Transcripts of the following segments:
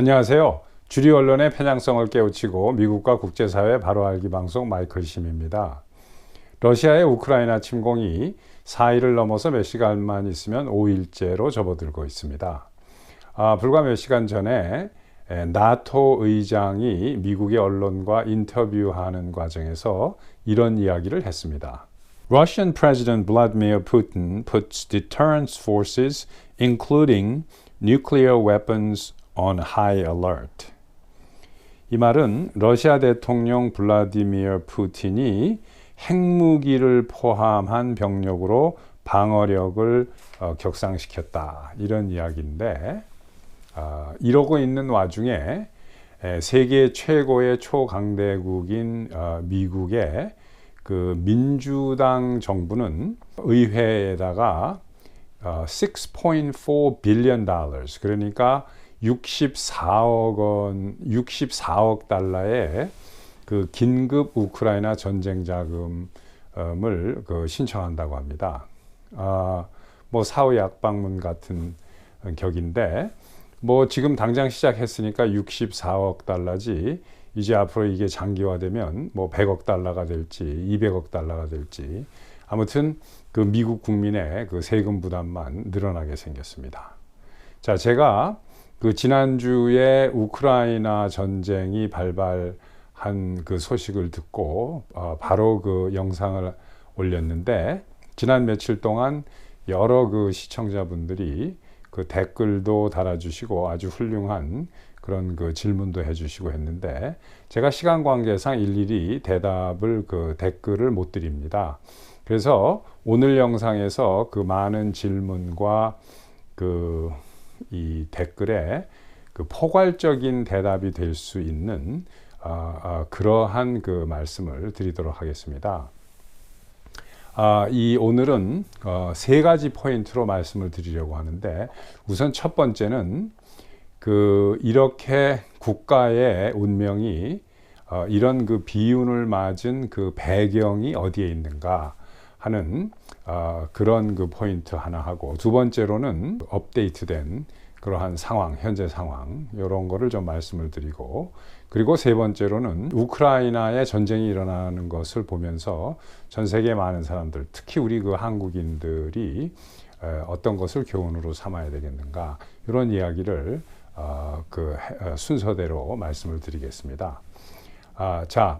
안녕하세요. 주류 언론의 편향성을 깨우치고 미국과 국제사회 바로 알기 방송 마이클 심입니다. 러시아의 우크라이나 침공이 4일을 넘어서 몇 시간만 있으면 5일째로 접어들고 있습니다. 불과 몇 시간 전에 나토 의장이 미국의 언론과 인터뷰하는 과정에서 이런 이야기를 했습니다. Russian President Vladimir Putin puts deterrence forces, including nuclear weapons, on high alert. 이 말은 러시아 대통령 블라디미르 푸틴이 핵무기를 포함한 병력으로 방어력을 격상시켰다, 이런 이야기인데, 이러고 있는 와중에 세계 최고의 초강대국인 미국의 그 민주당 정부는 의회에다가 $6.4 billion, 그러니까 64억 달러의 그 긴급 우크라이나 전쟁 자금을 신청한다고 합니다. 뭐 사후 약방문 같은 격인데, 뭐 지금 당장 시작했으니까 64억 달러지, 이제 앞으로 이게 장기화되면 뭐 100억 달러가 될지 200억 달러가 될지, 아무튼 그 미국 국민의 그 세금 부담만 늘어나게 생겼습니다. 자, 제가 그 지난주에 우크라이나 전쟁이 발발한 그 소식을 듣고 바로 그 영상을 올렸는데, 지난 며칠 동안 여러 그 시청자분들이 그 댓글도 달아주시고 아주 훌륭한 그런 그 질문도 해주시고 했는데, 제가 시간 관계상 일일이 대답을 그 댓글을 못 드립니다. 그래서 오늘 영상에서 그 많은 질문과 이 댓글에 그 포괄적인 대답이 될 수 있는 그러한 그 말씀을 드리도록 하겠습니다. 오늘은 세 가지 포인트로 말씀을 드리려고 하는데, 우선 첫 번째는 이렇게 국가의 운명이 이런 그 비운을 맞은 그 배경이 어디에 있는가 하는 그런 그 포인트 하나 하고, 두 번째로는 업데이트된 그러한 상황, 현재 상황, 이런 거를 좀 말씀을 드리고, 그리고 세 번째로는 우크라이나에 전쟁이 일어나는 것을 보면서 전 세계 많은 사람들, 특히 우리 그 한국인들이 어떤 것을 교훈으로 삼아야 되겠는가, 이런 이야기를 순서대로 말씀을 드리겠습니다. 자,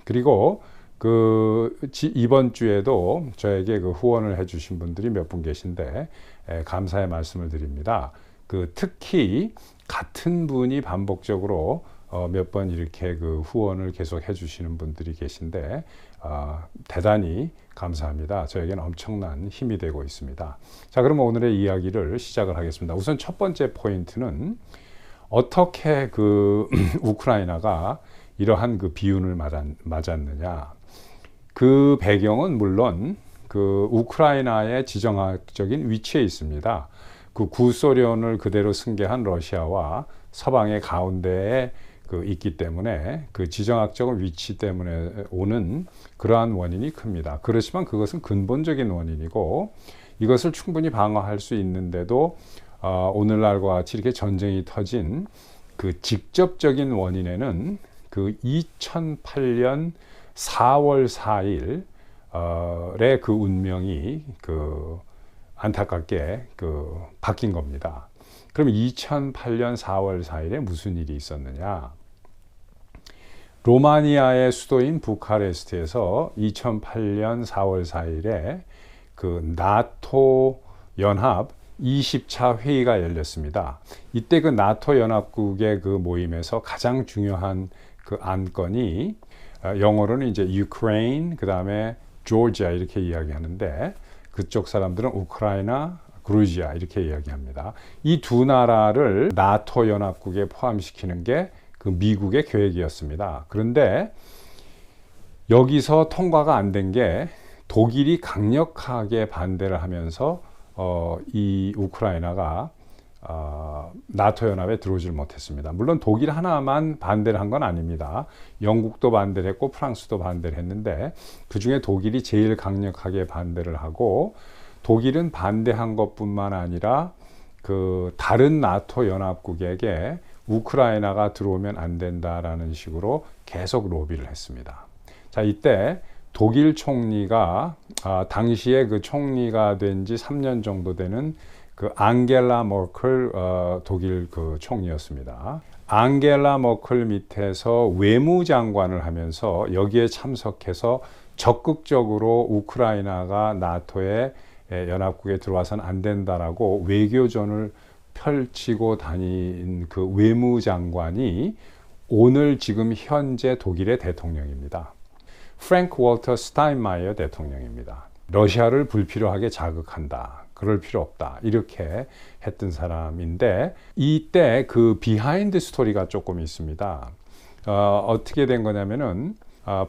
그리고 이번 주에도 저에게 그 후원을 해주신 분들이 몇 분 계신데, 감사의 말씀을 드립니다. 특히 같은 분이 반복적으로 몇 번 이렇게 그 후원을 계속 해주시는 분들이 계신데, 대단히 감사합니다. 저에게는 엄청난 힘이 되고 있습니다. 자, 그럼 오늘의 이야기를 시작을 하겠습니다. 우선 첫 번째 포인트는 어떻게 우크라이나가 이러한 그 비운을 맞았느냐. 그 배경은 물론 우크라이나의 지정학적인 위치에 있습니다. 구소련을 그대로 승계한 러시아와 서방의 가운데에 있기 때문에 그 지정학적 위치 때문에 오는 그러한 원인이 큽니다. 그렇지만 그것은 근본적인 원인이고, 이것을 충분히 방어할 수 있는데도 오늘날과 같이 이렇게 전쟁이 터진 그 직접적인 원인에는 2008년 4월 4일의 그 운명이 안타깝게 바뀐 겁니다. 그럼 2008년 4월 4일에 무슨 일이 있었느냐? 로마니아의 수도인 부카레스트에서 2008년 4월 4일에 나토 연합 20차 회의가 열렸습니다. 이때 나토 연합국의 모임에서 가장 중요한 안건이, 영어로는 이제 유크레인, 그 다음에 조지아 이렇게 이야기하는데, 그쪽 사람들은 우크라이나, 그루지아 이렇게 이야기합니다. 이 두 나라를 나토 연합국에 포함시키는 게 미국의 계획이었습니다. 그런데 여기서 통과가 안 된 게, 독일이 강력하게 반대를 하면서 이 우크라이나가 나토 연합에 들어오질 못했습니다. 물론 독일 하나만 반대를 한 건 아닙니다. 영국도 반대를 했고 프랑스도 반대를 했는데, 그 중에 독일이 제일 강력하게 반대를 하고, 독일은 반대한 것뿐만 아니라 다른 나토 연합국에게 우크라이나가 들어오면 안 된다라는 식으로 계속 로비를 했습니다. 자, 이때 독일 총리가 당시에 그 총리가 된 지 3년 정도 되는 그 앙겔라 머클 독일 그 총리였습니다. 앙겔라 머클 밑에서 외무장관을 하면서 여기에 참석해서 적극적으로 우크라이나가 나토의 연합국에 들어와서는 안 된다라고 외교전을 펼치고 다닌 그 외무장관이 오늘 지금 현재 독일의 대통령입니다. 프랭크 월터 스타인마이어 대통령입니다. 러시아를 불필요하게 자극한다. 그럴 필요 없다. 이렇게 했던 사람인데 이때 그 비하인드 스토리가 조금 있습니다. 어떻게 된 거냐면은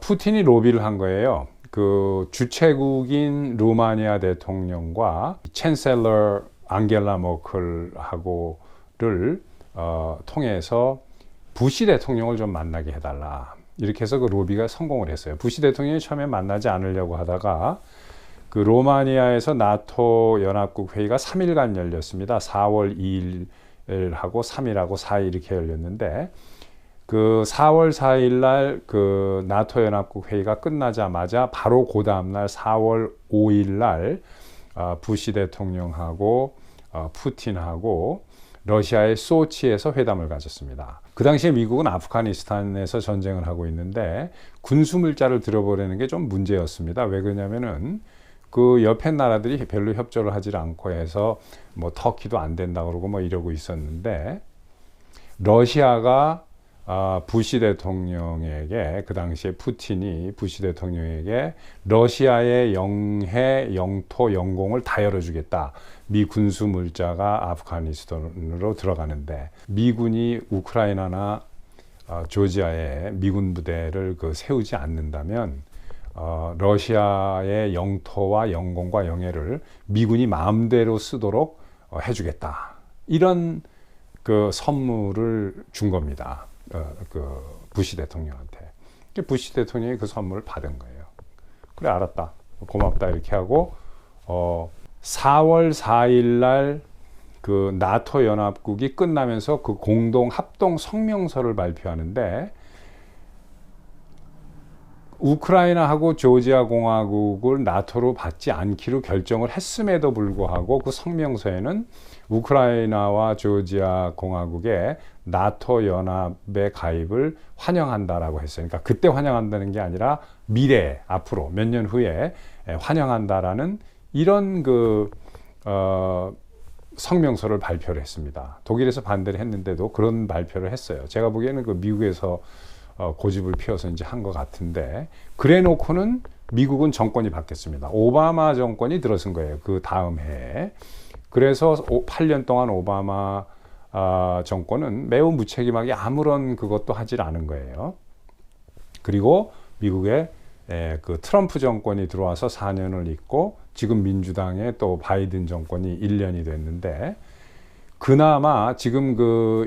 푸틴이 로비를 한 거예요. 그 주최국인 루마니아 대통령과 챈셀러 앙겔라 머클하고를 통해서 부시 대통령을 좀 만나게 해달라. 이렇게 해서 그 로비가 성공을 했어요. 부시 대통령이 처음에 만나지 않으려고 하다가 그 로마니아에서 나토 연합국 회의가 3일간 열렸습니다. 4월 2일하고 3일하고 4일 이렇게 열렸는데 그 4월 4일 날 그 나토 연합국 회의가 끝나자마자 바로 그 다음 날 4월 5일 날 부시 대통령하고 푸틴하고 러시아의 소치에서 회담을 가졌습니다. 그 당시에 미국은 아프가니스탄에서 전쟁을 하고 있는데 군수 물자를 들어보려는 게 좀 문제였습니다. 왜 그러냐면은 그 옆에 나라들이 별로 협조를 하지 않고 해서 뭐 터키도 안 된다 그러고 뭐 이러고 있었는데 러시아가 부시 대통령에게 그 당시에 푸틴이 부시 대통령에게 러시아의 영해, 영토, 영공을 다 열어주겠다. 미 군수 물자가 아프가니스탄으로 들어가는데 미군이 우크라이나나 조지아에 미군 부대를 세우지 않는다면 러시아의 영토와 영공과 영해를 미군이 마음대로 쓰도록 해주겠다. 이런 그 선물을 준 겁니다. 그 부시 대통령한테. 부시 대통령이 그 선물을 받은 거예요. 그래, 알았다. 고맙다. 이렇게 하고 4월 4일 날 그 나토 연합국이 끝나면서 그 공동 합동 성명서를 발표하는데 우크라이나하고 조지아 공화국을 나토로 받지 않기로 결정을 했음에도 불구하고 그 성명서에는 우크라이나와 조지아 공화국의 나토 연합의 가입을 환영한다라고 했어요. 그러니까 그때 환영한다는 게 아니라 미래, 앞으로 몇 년 후에 환영한다라는 이런 성명서를 발표를 했습니다. 독일에서 반대를 했는데도 그런 발표를 했어요. 제가 보기에는 그 미국에서 고집을 피워서 이제 한 것 같은데, 그래 놓고는 미국은 정권이 바뀌었습니다. 오바마 정권이 들어선 거예요. 그 다음 해에. 그래서 8년 동안 오바마 정권은 매우 무책임하게 아무런 그것도 하질 않은 거예요. 그리고 미국의 그 트럼프 정권이 들어와서 4년을 있고 지금 민주당의 또 바이든 정권이 1년이 됐는데, 그나마 지금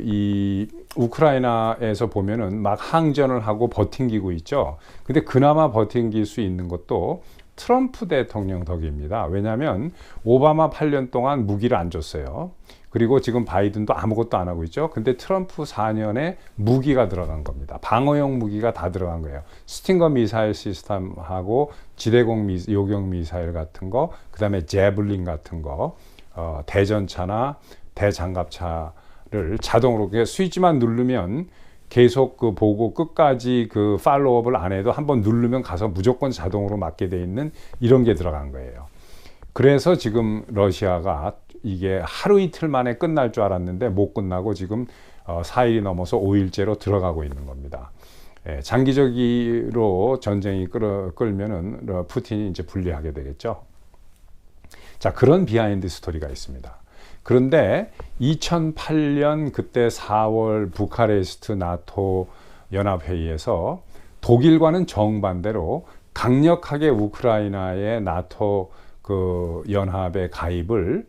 이 우크라이나에서 보면은 막 항전을 하고 버팅기고 있죠. 근데 그나마 버팅길 수 있는 것도 트럼프 대통령 덕입니다. 왜냐하면 오바마 8년 동안 무기를 안 줬어요. 그리고 지금 바이든도 아무것도 안 하고 있죠. 근데 트럼프 4년에 무기가 들어간 겁니다. 방어용 무기가 다 들어간 거예요. 스팅거 미사일 시스템하고 지대공 요격 미사일 같은 거, 그 다음에 제블린 같은 거, 대전차나 대장갑차를 자동으로 스위치만 누르면 계속 보고 끝까지 팔로우업을 안 해도 한번 누르면 가서 무조건 자동으로 맞게 돼 있는 이런 게 들어간 거예요. 그래서 지금 러시아가 이게 하루 이틀 만에 끝날 줄 알았는데 못 끝나고 지금 4일이 넘어서 5일째로 들어가고 있는 겁니다. 장기적으로 전쟁이 끌면은 푸틴이 이제 불리하게 되겠죠. 자, 그런 비하인드 스토리가 있습니다. 그런데 2008년 그때 4월 부카레스트 나토 연합회의에서 독일과는 정반대로 강력하게 우크라이나의 나토 연합의 가입을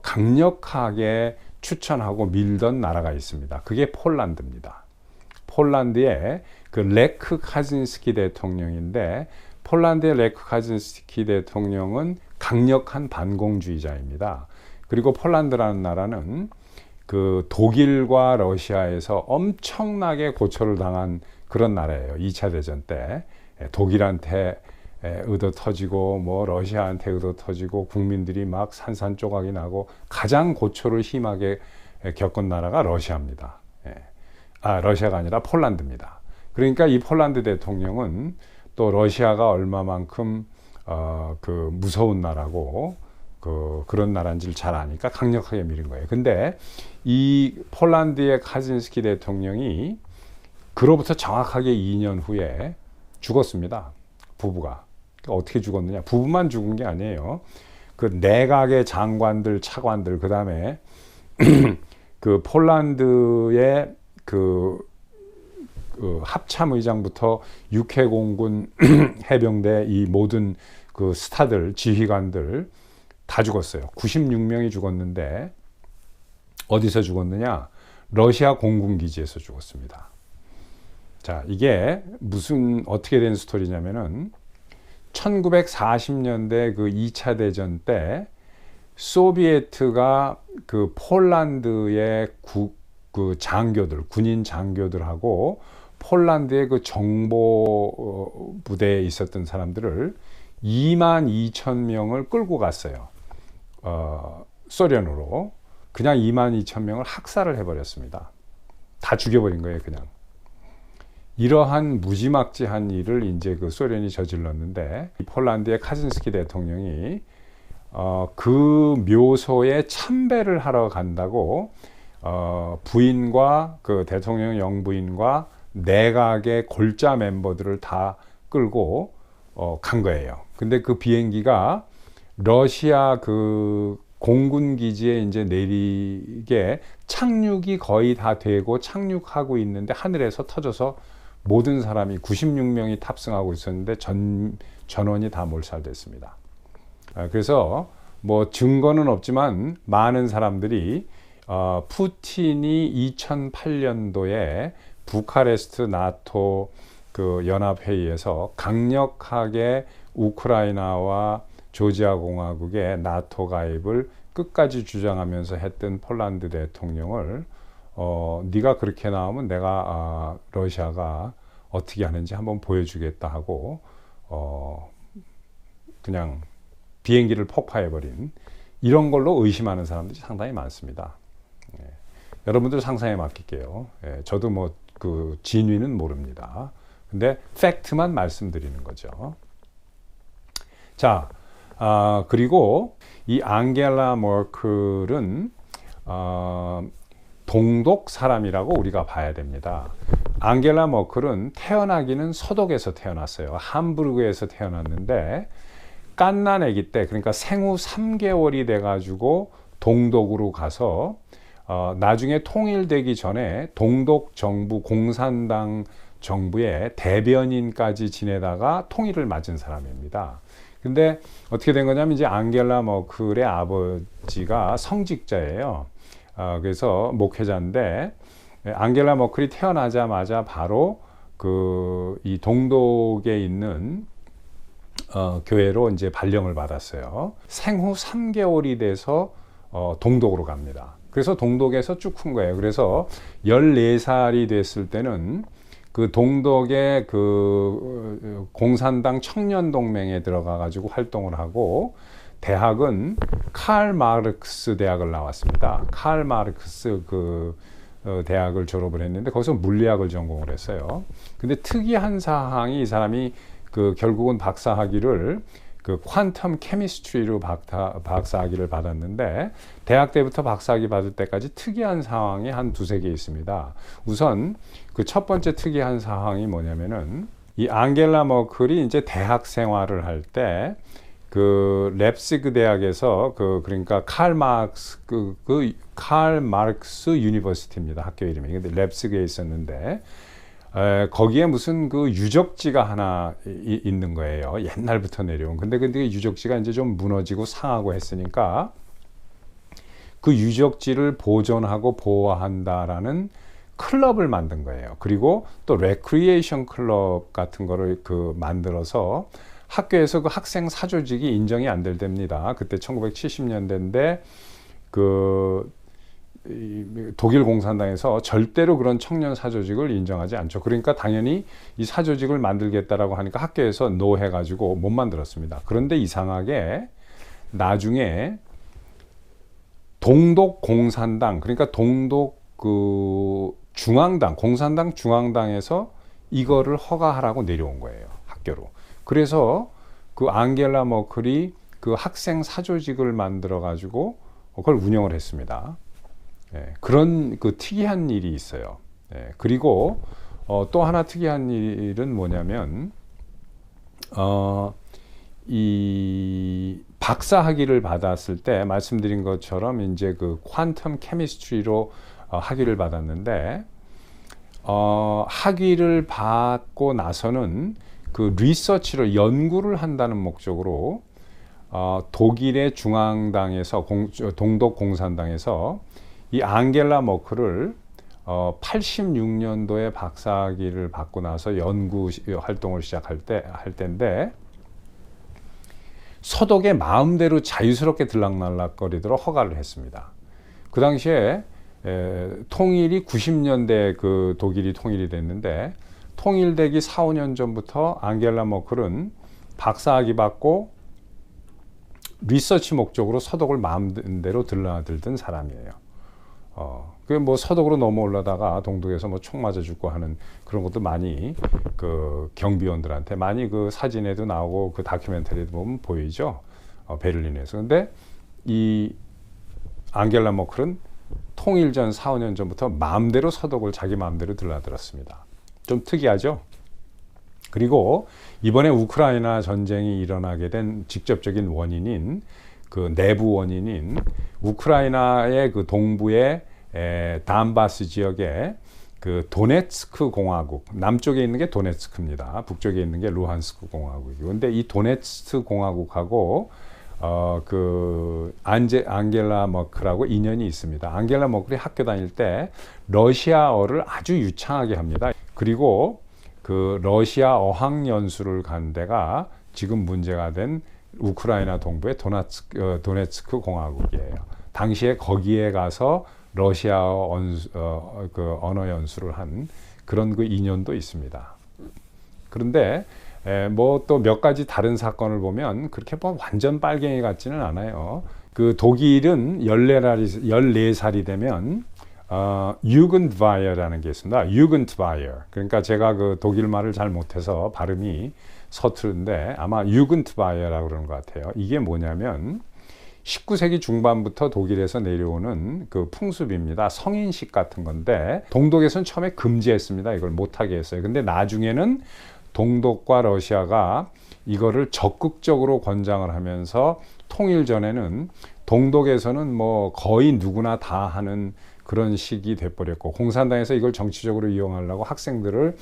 강력하게 추천하고 밀던 나라가 있습니다. 그게 폴란드입니다. 폴란드의 레크 카진스키 대통령인데, 폴란드의 레크 카진스키 대통령은 강력한 반공주의자입니다. 그리고 폴란드라는 나라는 그 독일과 러시아에서 엄청나게 고초를 당한 그런 나라예요. 2차 대전 때 독일한테 의도 터지고 뭐 러시아한테 의도 터지고 국민들이 막 산산조각이 나고 가장 고초를 심하게 겪은 나라가 러시아입니다. 러시아가 아니라 폴란드입니다. 그러니까 이 폴란드 대통령은 또 러시아가 얼마만큼 그 무서운 나라고 그런 나라인지를 잘 아니까 강력하게 밀은 거예요. 근데 이 폴란드의 카진스키 대통령이 그로부터 정확하게 2년 후에 죽었습니다. 부부가. 어떻게 죽었느냐? 부부만 죽은 게 아니에요. 그 내각의 장관들, 차관들, 그 다음에 그 폴란드의 그 합참의장부터 육해공군 해병대 이 모든 그 스타들, 지휘관들 다 죽었어요. 96명이 죽었는데 어디서 죽었느냐? 러시아 공군기지에서 죽었습니다. 자, 이게 무슨 어떻게 된 스토리냐면은 1940년대 그 2차 대전 때 소비에트가 그 폴란드의 그 장교들, 군인 장교들하고 폴란드의 그 정보 부대에 있었던 사람들을 22,000명을 끌고 갔어요. 소련으로. 그냥 22,000명을 학살을 해버렸습니다. 다 죽여버린 거예요, 그냥. 이러한 무지막지한 일을 이제 그 소련이 저질렀는데, 폴란드의 카진스키 대통령이 그 묘소에 참배를 하러 간다고 부인과 그 대통령 영부인과 내각의 골자 멤버들을 다 끌고 간 거예요. 근데 그 비행기가 러시아 그 공군 기지에 이제 내리게 착륙이 거의 다 되고 착륙하고 있는데 하늘에서 터져서 모든 사람이 96명이 탑승하고 있었는데 전원이 다 몰살됐습니다. 그래서 뭐 증거는 없지만 많은 사람들이 푸틴이 2008년도에 부카레스트 나토 그 연합회의에서 강력하게 우크라이나와 조지아 공화국의 나토 가입을 끝까지 주장하면서 했던 폴란드 대통령을 네가 그렇게 나오면 내가 러시아가 어떻게 하는지 한번 보여주겠다 하고 그냥 비행기를 폭파해버린 이런 걸로 의심하는 사람들이 상당히 많습니다. 여러분들 상상에 맡길게요. 저도 뭐 그 진위는 모릅니다. 근데 팩트만 말씀드리는 거죠. 자, 그리고 이 앙겔라 머클은 동독 사람이라고 우리가 봐야 됩니다. 앙겔라 머클은 태어나기는 서독에서 태어났어요. 함부르크에서 태어났는데 갓난 아기 때, 그러니까 생후 3개월이 돼가지고 동독으로 가서 나중에 통일되기 전에 동독 정부, 공산당 정부의 대변인까지 지내다가 통일을 맞은 사람입니다. 근데 어떻게 된 거냐면 이제 앙겔라 머클의 아버지가 성직자예요. 그래서 목회자인데 앙겔라 머클이 태어나자마자 바로 이 동독에 있는 교회로 이제 발령을 받았어요. 생후 3개월이 돼서 동독으로 갑니다. 그래서 동독에서 쭉 큰 거예요. 그래서 14살이 됐을 때는 그 동독의 그 공산당 청년동맹에 들어가 가지고 활동을 하고 대학은 칼 마르크스 대학을 나왔습니다. 칼 마르크스 그 대학을 졸업을 했는데 거기서 물리학을 전공을 했어요. 근데 특이한 사항이 이 사람이 그 결국은 박사학위를 그 퀀텀 케미스트리로 박사학위를 받았는데 대학 때부터 박사학위 받을 때까지 특이한 상황이 한 두세 개 있습니다. 우선 그 첫 번째 특이한 상황이 뭐냐면은 이 앙겔라 머클이 이제 대학 생활을 할 때 그 렙시그 대학에서 그러니까 칼 마르크스 유니버시티입니다. 학교 이름이. 근데 렙시그에 있었는데 거기에 무슨 그 유적지가 하나 있는 거예요. 옛날부터 내려온. 근데 그 유적지가 이제 좀 무너지고 상하고 했으니까 그 유적지를 보존하고 보호한다라는 클럽을 만든 거예요. 그리고 또 레크리에이션 클럽 같은 거를 만들어서 학교에서 그 학생 사조직이 인정이 안 될 때입니다. 그때 1970년대인데 독일 공산당에서 절대로 그런 청년 사조직을 인정하지 않죠. 그러니까 당연히 이 사조직을 만들겠다라고 하니까 학교에서 노 해가지고 못 만들었습니다. 그런데 이상하게 나중에 동독 공산당, 그러니까 동독 그 중앙당, 공산당 중앙당에서 이거를 허가하라고 내려온 거예요, 학교로. 그래서 그 앙겔라 머클이 그 학생 사조직을 만들어 가지고 그걸 운영을 했습니다. 예, 그런 그 특이한 일이 있어요. 예, 그리고 또 하나 특이한 일은 뭐냐면 이 박사 학위를 받았을 때 말씀드린 것처럼 이제 그 퀀텀 케미스트리로 학위를 받았는데 학위를 받고 나서는 그 리서치를 연구를 한다는 목적으로 독일의 중앙당에서 동독 공산당에서 이 앙겔라 머클을 86년도에 박사학위를 받고 나서 연구 활동을 시작할 때인데 서독의 마음대로 자유스럽게 들락날락거리도록 허가를 했습니다. 그 당시에 통일이 90년대 그 독일이 통일이 됐는데 통일되기 4, 5년 전부터 앙겔라 머클은 박사학위 받고 리서치 목적으로 서독을 마음대로 들락들던 사람이에요. 그 뭐 서독으로 넘어올라다가 동독에서 뭐 총 맞아 죽고 하는 그런 것도 많이 그 경비원들한테 많이 그 사진에도 나오고 그 다큐멘터리도 보면 보이죠. 베를린에서. 근데 이 앙겔라 머클은 통일 전 4, 5년 전부터 마음대로 서독을 자기 마음대로 들락들었습니다. 좀 특이하죠? 그리고 이번에 우크라이나 전쟁이 일어나게 된 직접적인 원인인 그 내부 원인인 우크라이나의 그 동부의 담바스 지역에 그 도네츠크 공화국, 남쪽에 있는 게 도네츠크입니다. 북쪽에 있는 게 루한스크 공화국이고. 근데 이 도네츠크 공화국하고 그 앙겔라 머클하고 인연이 있습니다. 앙겔라 머클이 학교 다닐 때 러시아어를 아주 유창하게 합니다. 그리고 그 러시아 어학연수를 간 데가 지금 문제가 된 우크라이나 동부의 도네츠크 공화국이에요. 당시에 거기에 가서 러시아어 그 언어 연수를 한 그런 그 인연도 있습니다. 그런데 뭐 또 몇 가지 다른 사건을 보면 그렇게 뭐 완전 빨갱이 같지는 않아요. 그 독일은 14살이 되면 유근드바이어라는 게 있습니다. 유근드바이어. 그러니까 제가 그 독일 말을 잘 못해서 발음이 서투른데 아마 유근드바이어라고 그러는 것 같아요. 이게 뭐냐면 19세기 중반부터 독일에서 내려오는 그 풍습입니다. 성인식 같은 건데 동독에서는 처음에 금지했습니다. 이걸 못하게 했어요. 근데 나중에는 동독과 러시아가 이거를 적극적으로 권장을 하면서 통일 전에는 동독에서는 뭐 거의 누구나 다 하는 그런 식이 돼버렸고 공산당에서 이걸 정치적으로 이용하려고 학생들을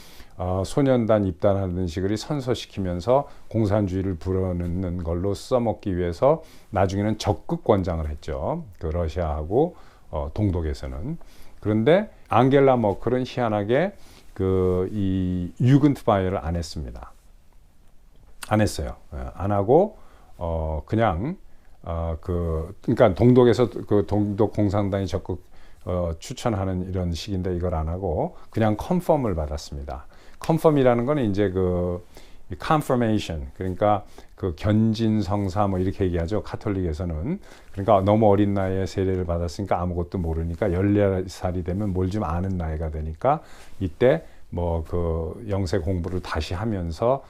소년단 입단하는 식으로 선서시키면서 공산주의를 불어넣는 걸로 써먹기 위해서 나중에는 적극 권장을 했죠. 그 러시아하고 동독에서는. 그런데 앙겔라 머클은 희한하게 그 이 유근트바이어를 안 했습니다. 안 했어요. 안 하고 그냥 그러니까 동독에서 그 동독 공산당이 적극 추천하는 이런 식인데 이걸 안 하고 그냥 컨펌을 받았습니다. 컨펌이라는 거는 이제 그 confirmation, 그러니까 그 견진성사 뭐 이렇게 얘기하죠. 카톨릭에서는. 그러니까 너무 어린 나이에 세례를 받았으니까 아무것도 모르니까 14살이 되면 뭘 좀 아는 나이가 되니까 이때 뭐 그 영세 공부를 다시 하면서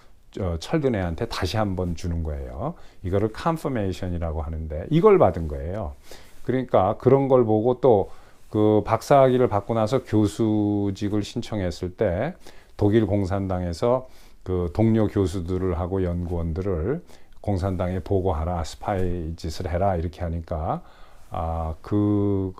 철든 애한테 다시 한번 주는 거예요. 이거를 confirmation이라고 하는데 이걸 받은 거예요. 그러니까 그런 걸 보고 또 그 박사학위를 받고 나서 교수직을 신청했을 때 독일 공산당에서 그 동료 교수들을 하고 연구원들을 공산당에 보고하라, 스파이 짓을 해라 이렇게 하니까 그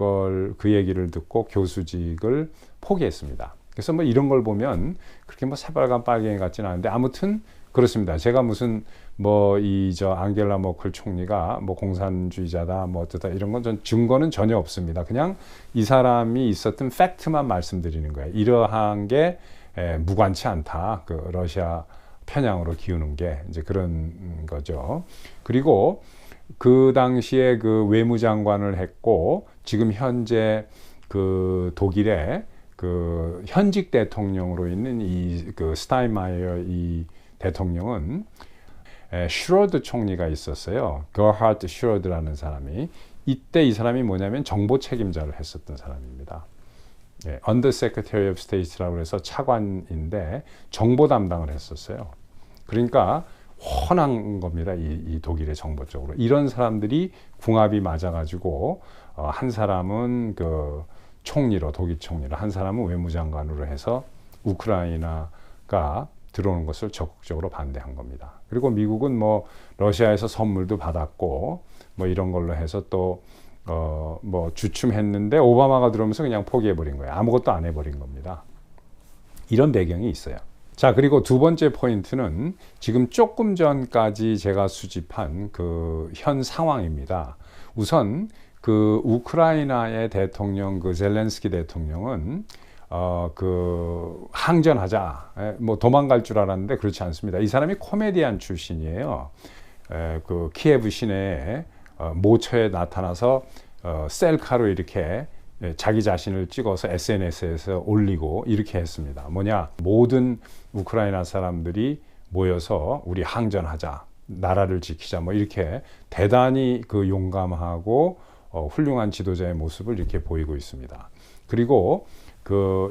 얘기를 듣고 교수직을 포기했습니다. 그래서 뭐 이런 걸 보면 그렇게 뭐 새빨간 빨갱이 같지는 않은데 아무튼 그렇습니다. 제가 무슨 뭐 앙겔라 머클 총리가 뭐 공산주의자다 뭐 어쩌다 이런 건 전 증거는 전혀 없습니다. 그냥 이 사람이 있었던 팩트만 말씀드리는 거예요. 이러한 게 무관치 않다. 그 러시아 편향으로 기우는 게 이제 그런 거죠. 그리고 그 당시에 그 외무장관을 했고 지금 현재 그 독일의 그 현직 대통령으로 있는 이 그 스타인마이어 이 대통령은 슈로드 총리가 있었어요. 거하트 슈로드라는 사람이. 이때 이 사람이 뭐냐면 정보 책임자를 했었던 사람입니다. Under Secretary of State라고 해서 차관인데 정보 담당을 했었어요. 그러니까 훤한 겁니다. 이 독일의 정보 쪽으로. 이런 사람들이 궁합이 맞아가지고 한 사람은 그 총리로, 독일 총리로, 한 사람은 외무장관으로 해서 우크라이나가 들어오는 것을 적극적으로 반대한 겁니다. 그리고 미국은 뭐 러시아에서 선물도 받았고 뭐 이런 걸로 해서 또 뭐 주춤했는데 오바마가 들어오면서 그냥 포기해버린 거예요. 아무것도 안 해버린 겁니다. 이런 배경이 있어요. 자, 그리고 두 번째 포인트는 지금 조금 전까지 제가 수집한 그 현 상황입니다. 우선 그 우크라이나의 대통령 그 젤렌스키 대통령은 그 항전하자, 뭐 도망갈 줄 알았는데 그렇지 않습니다. 이 사람이 코미디언 출신이에요. 그 키예브 시내에 모처에 나타나서 셀카로 이렇게 자기 자신을 찍어서 SNS에서 올리고 이렇게 했습니다. 뭐냐, 모든 우크라이나 사람들이 모여서 우리 항전하자, 나라를 지키자, 뭐 이렇게 대단히 그 용감하고 훌륭한 지도자의 모습을 이렇게 보이고 있습니다. 그리고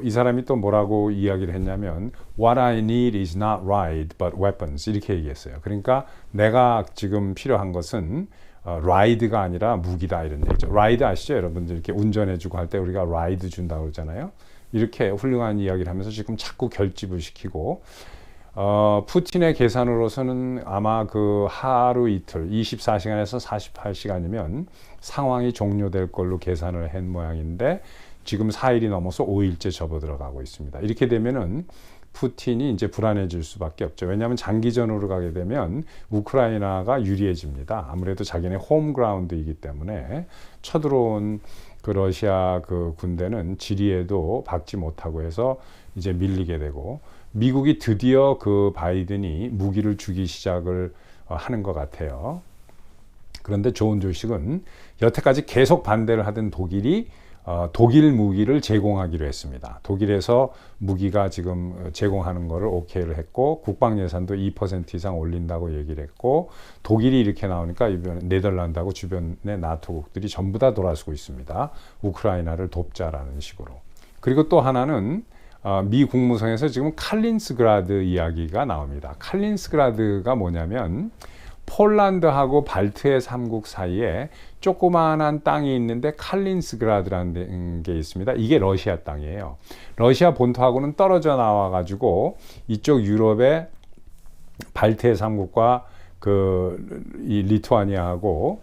이 사람이 또 뭐라고 이야기를 했냐면 What I need is not ride but weapons 이렇게 얘기했어요. 그러니까 내가 지금 필요한 것은 라이드가 아니라 무기다 이런 얘기죠. 라이드 아시죠? 여러분들 이렇게 운전해주고 할 때 우리가 라이드 준다고 그러잖아요. 이렇게 훌륭한 이야기를 하면서 지금 자꾸 결집을 시키고 푸틴의 계산으로서는 아마 그 하루 이틀 24시간에서 48시간이면 상황이 종료될 걸로 계산을 한 모양인데 지금 4일이 넘어서 5일째 접어들어가고 있습니다. 이렇게 되면은 푸틴이 이제 불안해질 수밖에 없죠. 왜냐하면 장기전으로 가게 되면 우크라이나가 유리해집니다. 아무래도 자기네 홈그라운드이기 때문에 쳐들어온 그 러시아 그 군대는 지리에도 박지 못하고 해서 이제 밀리게 되고 미국이 드디어 그 바이든이 무기를 주기 시작을 하는 것 같아요. 그런데 좋은 소식은 여태까지 계속 반대를 하던 독일이 독일 무기를 제공하기로 했습니다. 독일에서 무기가 지금 제공하는 거를 오케이를 했고 국방 예산도 2% 이상 올린다고 얘기를 했고 독일이 이렇게 나오니까 이번에 네덜란드하고 주변의 나토국들이 전부 다 돌아서고 있습니다. 우크라이나를 돕자라는 식으로. 그리고 또 하나는 미 국무성에서 지금 칼린스그라드 이야기가 나옵니다. 칼린스그라드가 뭐냐면 폴란드하고 발트해 3국 사이에 조그마한 땅이 있는데 칼린스그라드라는 게 있습니다. 이게 러시아 땅이에요. 러시아 본토하고는 떨어져 나와 가지고 이쪽 유럽의 발트해 3국과 이 리투아니아하고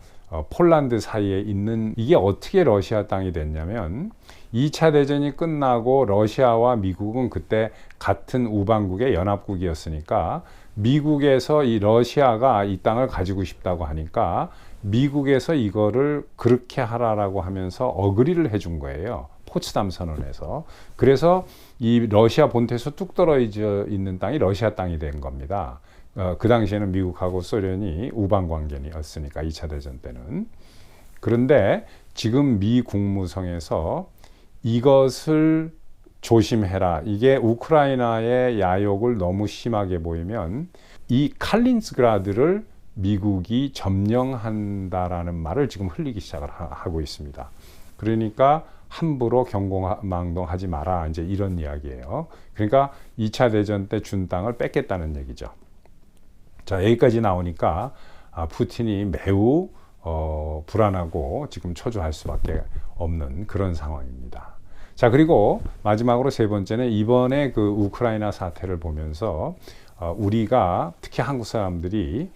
폴란드 사이에 있는 이게 어떻게 러시아 땅이 됐냐면 2차 대전이 끝나고 러시아와 미국은 그때 같은 우방국의 연합국이었으니까 미국에서 이 러시아가 이 땅을 가지고 싶다고 하니까 미국에서 이거를 그렇게 하라라고 하면서 어그리를 해준 거예요. 포츠담 선언에서. 그래서 이 러시아 본토에서 뚝 떨어져 있는 땅이 러시아 땅이 된 겁니다. 그 당시에는 미국하고 소련이 우방 관계였으니까 2차 대전 때는. 그런데 지금 미 국무성에서 이것을 조심해라. 이게 우크라이나의 야욕을 너무 심하게 보이면 이 칼린스그라드를 미국이 점령한다라는 말을 지금 흘리기 시작을 하고 있습니다. 그러니까 함부로 경고망동하지 마라. 이제 이런 이야기예요. 그러니까 2차 대전 때 준 땅을 뺏겠다는 얘기죠. 자, 여기까지 나오니까 푸틴이 매우 불안하고 지금 초조할 수밖에 없는 그런 상황입니다. 자, 그리고 마지막으로 세 번째는 이번에 그 우크라이나 사태를 보면서 우리가 특히 한국 사람들이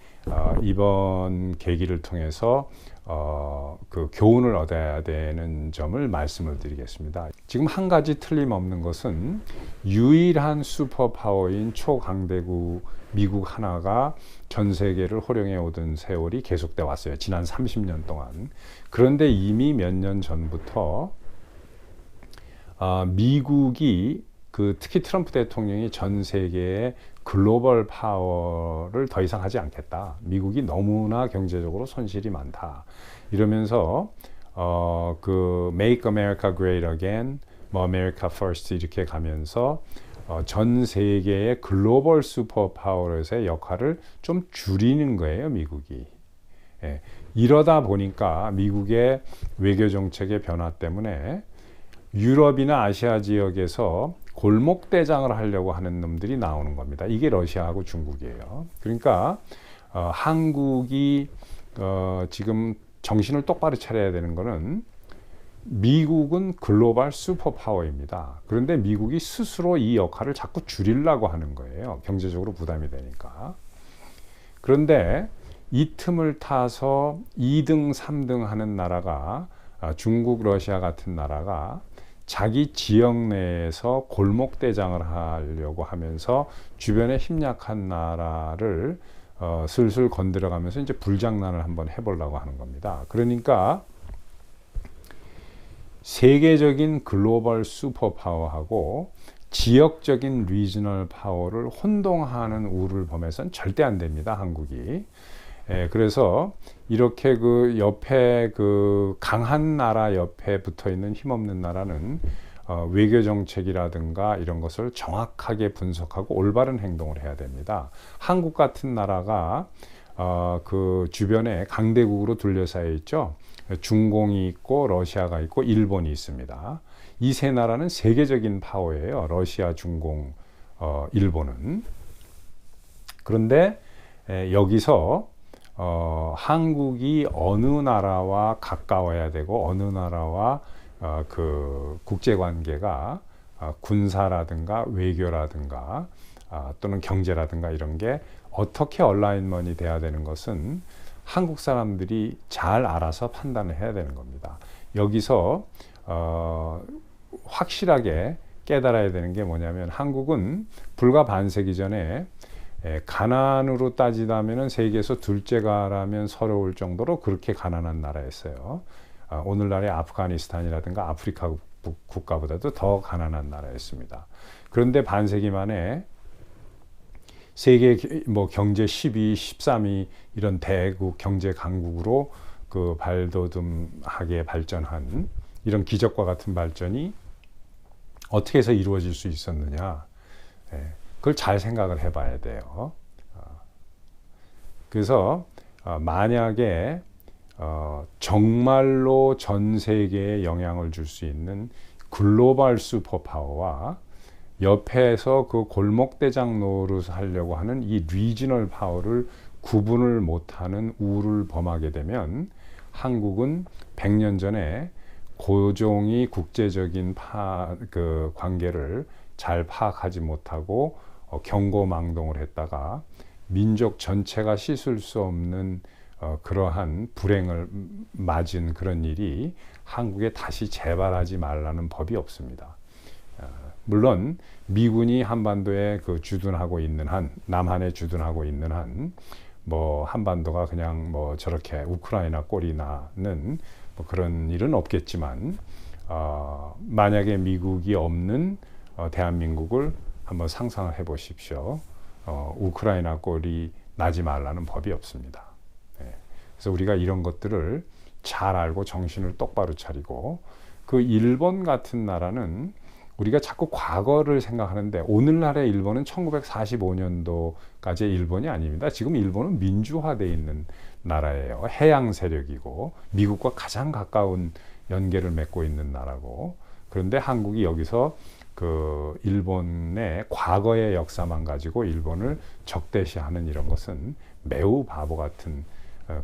이번 계기를 통해서 그 교훈을 얻어야 되는 점을 말씀을 드리겠습니다. 지금 한 가지 틀림없는 것은 유일한 슈퍼파워인 초강대국 미국 하나가 전 세계를 호령해 오던 세월이 계속돼 왔어요. 지난 30년 동안. 그런데 이미 몇 년 전부터 미국이 특히 트럼프 대통령이 전 세계의 글로벌 파워를 더 이상 하지 않겠다. 미국이 너무나 경제적으로 손실이 많다. 이러면서 그 Make America Great Again, 뭐 America First 이렇게 가면서 전 세계의 글로벌 슈퍼파워로서의 역할을 좀 줄이는 거예요, 미국이. 예, 이러다 보니까 미국의 외교 정책의 변화 때문에 유럽이나 아시아 지역에서 골목대장을 하려고 하는 놈들이 나오는 겁니다. 이게 러시아하고 중국이에요. 그러니까 한국이 지금 정신을 똑바로 차려야 되는 거는 미국은 글로벌 슈퍼파워입니다. 그런데 미국이 스스로 이 역할을 자꾸 줄이려고 하는 거예요. 경제적으로 부담이 되니까. 그런데 이 틈을 타서 2등, 3등 하는 나라가 중국, 러시아 같은 나라가 자기 지역 내에서 골목대장을 하려고 하면서 주변에 힘약한 나라를 슬슬 건드려가면서 이제 불장난을 한번 해보려고 하는 겁니다. 그러니까 세계적인 글로벌 슈퍼파워하고 지역적인 리지널 파워를 혼동하는 우를 범해서는 절대 안 됩니다, 한국이. 그래서 이렇게 그 옆에 그 강한 나라 옆에 붙어 있는 힘없는 나라는 외교 정책이라든가 이런 것을 정확하게 분석하고 올바른 행동을 해야 됩니다. 한국 같은 나라가 그 주변에 강대국으로 둘러싸여 있죠. 중공이 있고 러시아가 있고 일본이 있습니다. 이 세 나라는 세계적인 파워예요. 러시아, 중공, 일본은. 그런데 여기서 한국이 어느 나라와 가까워야 되고 어느 나라와 그 국제관계가 군사라든가 외교라든가 또는 경제라든가 이런 게 어떻게 얼라인먼이 돼야 되는 것은 한국 사람들이 잘 알아서 판단을 해야 되는 겁니다. 여기서 확실하게 깨달아야 되는 게 뭐냐면 한국은 불과 반세기 전에 가난으로 따지다면 세계에서 둘째가라면 서러울 정도로 그렇게 가난한 나라였어요. 오늘날의 아프가니스탄이라든가 아프리카 국가보다도 더 가난한 나라였습니다. 그런데 반세기 만에 세계 뭐 경제 10위, 13위 이런 대국 경제 강국으로 그 발돋움하게 발전한 이런 기적과 같은 발전이 어떻게 해서 이루어질 수 있었느냐? 그걸 잘 생각을 해봐야 돼요. 그래서 만약에 정말로 전 세계에 영향을 줄 수 있는 글로벌 슈퍼파워와 옆에서 그 골목대장 노릇을 하려고 하는 이 리지널 파워를 구분을 못하는 우를 범하게 되면 한국은 100년 전에 고종이 국제적인 그 관계를 잘 파악하지 못하고 경고망동을 했다가 민족 전체가 씻을 수 없는 그러한 불행을 맞은 그런 일이 한국에 다시 재발하지 말라는 법이 없습니다. 물론 미군이 한반도에 그 주둔하고 있는 한, 남한에 주둔하고 있는 한, 뭐 한반도가 그냥 뭐 저렇게 우크라이나 꼴이 나는 뭐 그런 일은 없겠지만 만약에 미국이 없는 대한민국을 한번 상상을 해 보십시오. 우크라이나 꼴이 나지 말라는 법이 없습니다. 그래서 우리가 이런 것들을 잘 알고 정신을 똑바로 차리고 그 일본 같은 나라는 우리가 자꾸 과거를 생각하는데 오늘날의 일본은 1945년도까지의 일본이 아닙니다. 지금 일본은 민주화되어 있는 나라예요. 해양 세력이고 미국과 가장 가까운 연계를 맺고 있는 나라고. 그런데 한국이 여기서 그 일본의 과거의 역사만 가지고 일본을 적대시하는 이런 것은 매우 바보 같은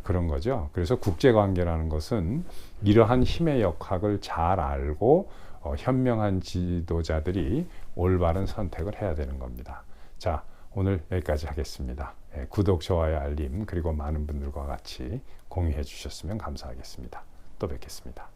그런 거죠. 그래서 국제관계라는 것은 이러한 힘의 역학을 잘 알고 현명한 지도자들이 올바른 선택을 해야 되는 겁니다. 자, 오늘 여기까지 하겠습니다. 구독, 좋아요, 알림 그리고 많은 분들과 같이 공유해 주셨으면 감사하겠습니다. 또 뵙겠습니다.